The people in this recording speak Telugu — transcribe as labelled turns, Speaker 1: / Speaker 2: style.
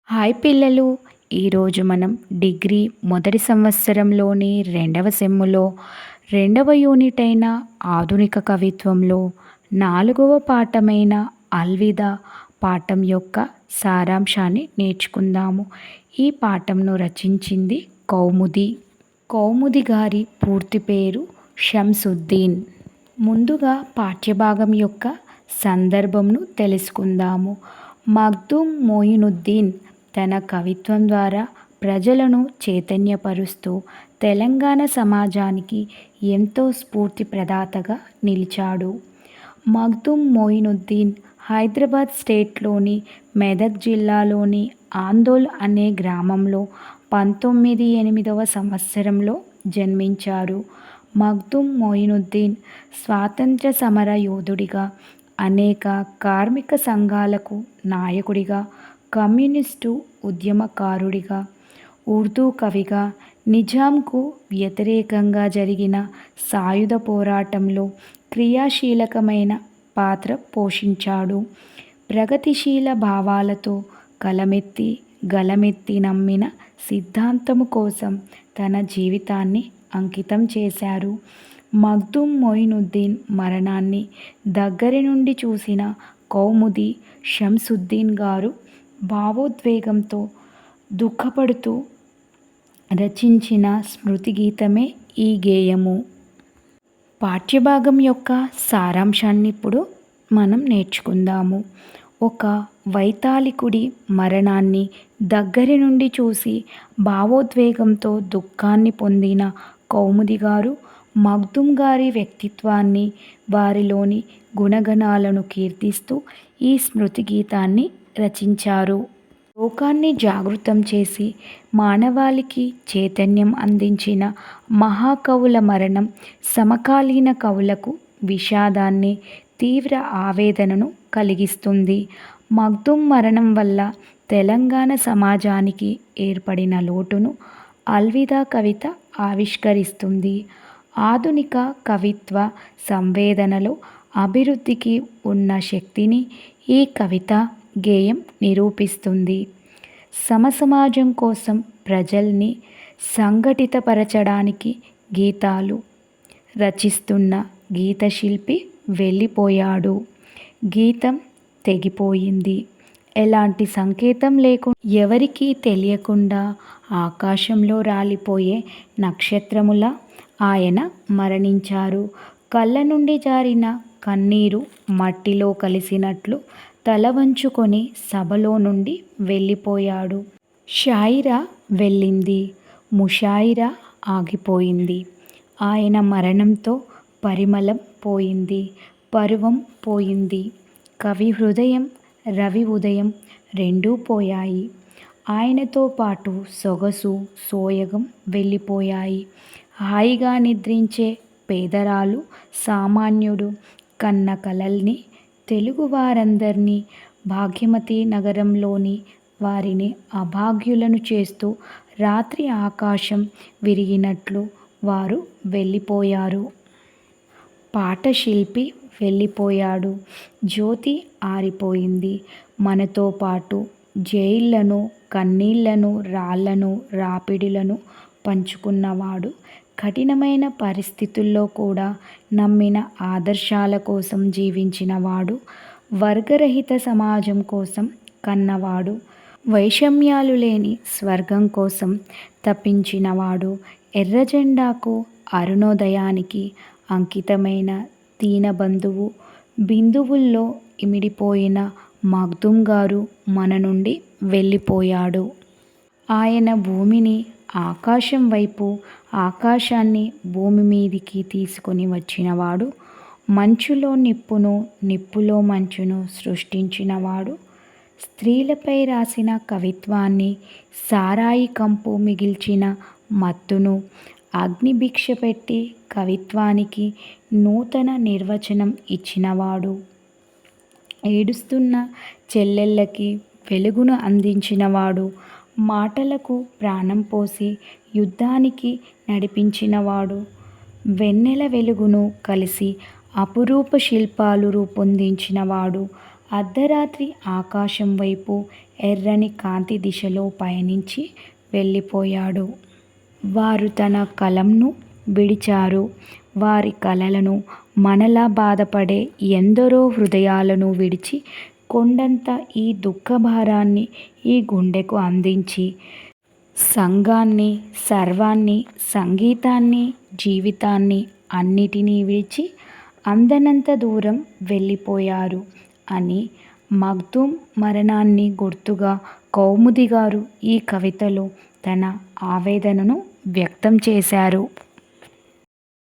Speaker 1: హాయ్ పిల్లలు, ఈరోజు మనం డిగ్రీ మొదటి సంవత్సరంలోని రెండవ సెమ్ములో రెండవ యూనిట్ అయిన ఆధునిక కవిత్వంలో నాలుగవ పాఠమైన అల్విదా పాఠం యొక్క సారాంశాన్ని నేర్చుకుందాము. ఈ పాఠంను రచించింది కౌముది. కౌముది గారి పూర్తి పేరు షంసుద్దీన్. ముందుగా పాఠ్యభాగం యొక్క సందర్భంను తెలుసుకుందాము. మగ్దూమ్ మొయినుద్దీన్ తన కవిత్వం ద్వారా ప్రజలను చైతన్యపరుస్తూ తెలంగాణ సమాజానికి ఎంతో స్ఫూర్తి ప్రదాతగా నిలిచాడు. మగ్దూమ్ మొయినుద్దీన్ హైదరాబాద్ స్టేట్లోని మెదక్ జిల్లాలోని ఆందోల్ అనే గ్రామంలో 1908వ సంవత్సరంలో జన్మించారు. మగ్దూమ్ మొయినుద్దీన్ స్వాతంత్ర్య సమర యోధుడిగా, అనేక కార్మిక సంఘాలకు నాయకుడిగా, కమ్యూనిస్టు ఉద్యమకారుడిగా, ఉర్దూ కవిగా, నిజాంకు వ్యతిరేకంగా జరిగిన సాయుధ పోరాటంలో క్రియాశీలకమైన పాత్ర పోషించాడు. ప్రగతిశీల భావాలతో కలమెత్తి గలమెత్తి నమ్మిన సిద్ధాంతము కోసం తన జీవితాన్ని అంకితం చేశారు. మగ్దూమ్ మొయినుద్దీన్ మరణాన్ని దగ్గరి నుండి చూసిన కౌముది షంసుద్దీన్ గారు భావోద్వేగంతో దుఃఖపడుతూ రచించిన స్మృతి గీతమే ఈ గేయము. పాఠ్యభాగం యొక్క సారాంశాన్ని ఇప్పుడు మనం నేర్చుకుందాము. ఒక వైతాళికుడి మరణాన్ని దగ్గరి నుండి చూసి భావోద్వేగంతో దుఃఖాన్ని పొందిన కౌముది గారు మగ్దూమ్ గారి వ్యక్తిత్వాన్ని, వారిలోని గుణగణాలను కీర్తిస్తూ ఈ స్మృతి గీతాన్ని రచించారు. లోకాన్ని జాగృతం చేసి మానవాళికి చైతన్యం అందించిన మహాకవుల మరణం సమకాలీన కవులకు విషాదాన్ని, తీవ్ర ఆవేదనను కలిగిస్తుంది. మగ్దూమ్ మరణం వల్ల తెలంగాణ సమాజానికి ఏర్పడిన లోటును అల్విదా కవిత ఆవిష్కరిస్తుంది. ఆధునిక కవిత్వ సంవేదనలో అభివృద్ధికి ఉన్న శక్తిని ఈ కవిత గేయం నిరూపిస్తుంది. సమసమాజం కోసం ప్రజల్ని సంఘటితపరచడానికి గీతాలు రచిస్తున్న గీతశిల్పి వెళ్ళిపోయాడు. గీతం తెగిపోయింది. ఎలాంటి సంకేతం లేకుండా, ఎవరికీ తెలియకుండా ఆకాశంలో రాలిపోయే నక్షత్రములా ఆయన మరణించారు. కళ్ళ నుండి జారిన కన్నీరు మట్టిలో కలిసినట్లు తల వంచుకొని సభలో నుండి వెళ్ళిపోయాడు. షాయిరా వెళ్ళింది, ముషాయిరా ఆగిపోయింది. ఆయన మరణంతో పరిమళం పోయింది, పరువం పోయింది. కవి హృదయం, రవి ఉదయం రెండూ పోయాయి. ఆయనతో పాటు సొగసు, సోయగం వెళ్ళిపోయాయి. హాయిగా నిద్రించే పేదరాలు సామాన్యుడు కన్న కలల్ని, తెలుగు వారందర్నీ, భాగ్యమతి నగరంలోని వారిని అభాగ్యులను చేస్తూ రాత్రి ఆకాశం విరిగినట్లు వారు వెళ్ళిపోయారు. పాటశిల్పి వెళ్ళిపోయాడు. జ్యోతి ఆరిపోయింది. మనతో పాటు జైళ్లను, కన్నీళ్లను, రాళ్లను, రాపిడులను పంచుకున్నవాడు, కఠినమైన పరిస్థితుల్లో కూడా నమ్మిన ఆదర్శాల కోసం జీవించినవాడు, వర్గరహిత సమాజం కోసం కన్నవాడు, వైషమ్యాలు లేని స్వర్గం కోసం తపించినవాడు, ఎర్రజెండాకు, అరుణోదయానికి అంకితమైన దీనబంధువు, బిందువుల్లో ఇమిడిపోయిన మగ్దూమ్ గారు మన నుండి వెళ్ళిపోయాడు. ఆయన భూమిని ఆకాశం వైపు, ఆకాశాన్ని భూమి మీదికి తీసుకొని వచ్చినవాడు, మంచులో నిప్పును, నిప్పులో మంచును సృష్టించినవాడు, స్త్రీలపై రాసిన కవిత్వాన్ని, సారాయి కంపు మిగిల్చిన మత్తును, అగ్నిభిక్ష పెట్టి కవిత్వానికి నూతన నిర్వచనం ఇచ్చినవాడు, ఏడుస్తున్న చెల్లెళ్ళకి వెలుగును అందించినవాడు, మాటలకు ప్రాణం పోసి యుద్ధానికి నడిపించినవాడు, వెన్నెల వెలుగును కలిసి అపురూప శిల్పాలు రూపొందించినవాడు, అర్ధరాత్రి ఆకాశం వైపు ఎర్రని కాంతి దిశలో పయనించి వెళ్ళిపోయాడు. వారు తన కలంను విడిచారు. వారి కలలను మనలా బాధపడే ఎందరో హృదయాలను విడిచి కొండంత ఈ దుఃఖభారాన్ని ఈ గుండెకు అందించి సంఘాన్ని, సర్వాన్ని, సంగీతాన్ని, జీవితాన్ని అన్నిటినీ విడిచి అందనంత దూరం వెళ్ళిపోయారు అని మగ్దూమ్ మరణాన్ని గుర్తుగా కౌముది గారు ఈ కవితలో తన ఆవేదనను వ్యక్తం చేశారు.